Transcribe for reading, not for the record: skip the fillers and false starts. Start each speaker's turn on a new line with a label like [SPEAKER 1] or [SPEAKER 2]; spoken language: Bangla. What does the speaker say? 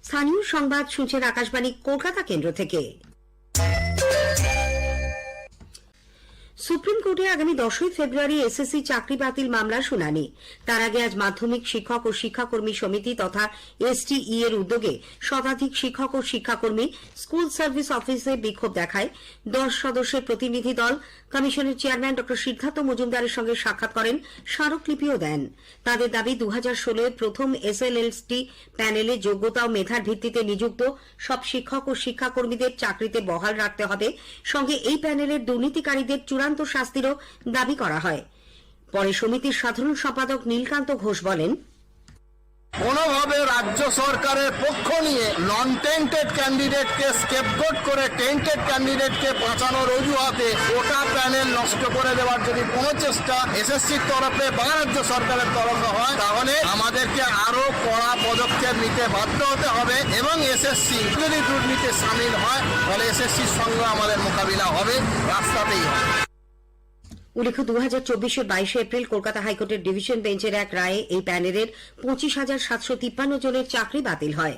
[SPEAKER 1] স্থানীয় সংবাদ শুনছেন আকাশবাণী কলকাতা কেন্দ্র থেকে। সুপ্রিম কোর্টে আগামী 10ই ফেব্রুয়ারি এসএসসি চাকরি বাতিল মামলার শুনানি। তার আগে আজ মাধ্যমিক শিক্ষক ও শিক্ষাকর্মী সমিতি তথা এসটিই এর উদ্যোগে শতাধিক শিক্ষক ও শিক্ষাকর্মী স্কুল সার্ভিস অফিসে বিক্ষোভ দেখায়। 10 সদস্যের প্রতিনিধি দল কমিশনের চেয়ারম্যান ড সিদ্ধার্থ মজুমদারের সঙ্গে সাক্ষাৎ করেন, স্মারকলিপিও দেন। তাদের দাবি 2016 এর প্রথম এসএলএসটি প্যানেলে যোগ্যতা ও মেধার ভিত্তিতে নিযুক্ত সব শিক্ষক ও শিক্ষাকর্মীদের চাকরিতে বহাল রাখতে হবে। সঙ্গে এই প্যানেলের দুর্নীতিকারীদের চূড়ান্ত শাস্তিরও দাবি করা হয়। পরে সমিতির সাধারণ সম্পাদক নীলকান্ত ঘোষ বলেন,
[SPEAKER 2] কোনোভাবে রাজ্য সরকারের পক্ষ নিয়ে নন টেন্টেড ক্যান্ডিডেটকে স্কেপগোট করে টেন্টেড ক্যান্ডিডেটকে বাঁচানোর অজুহাতে গোটা প্যানেল নষ্ট করে দেওয়ার যদি কোনো চেষ্টা এসএসসির তরফে বা রাজ্য সরকারের তরফে হয়, তাহলে আমাদেরকে আরো কড়া পদক্ষেপ নিতে বাধ্য হতে হবে এবং এসএসসি যদি দুর্নীতিতে সামিল হয় তাহলে এসএসসির সঙ্গে আমাদের মোকাবিলা হবে, রাস্তাতেই হবে।
[SPEAKER 1] উল্লেখ্য 2024-এর 22 এপ্রিল কলকাতা হাইকোর্টের ডিভিশন বেঞ্চের এক রায়ে এই প্যানেলের 25,753 জনের চাকরি বাতিল হয়।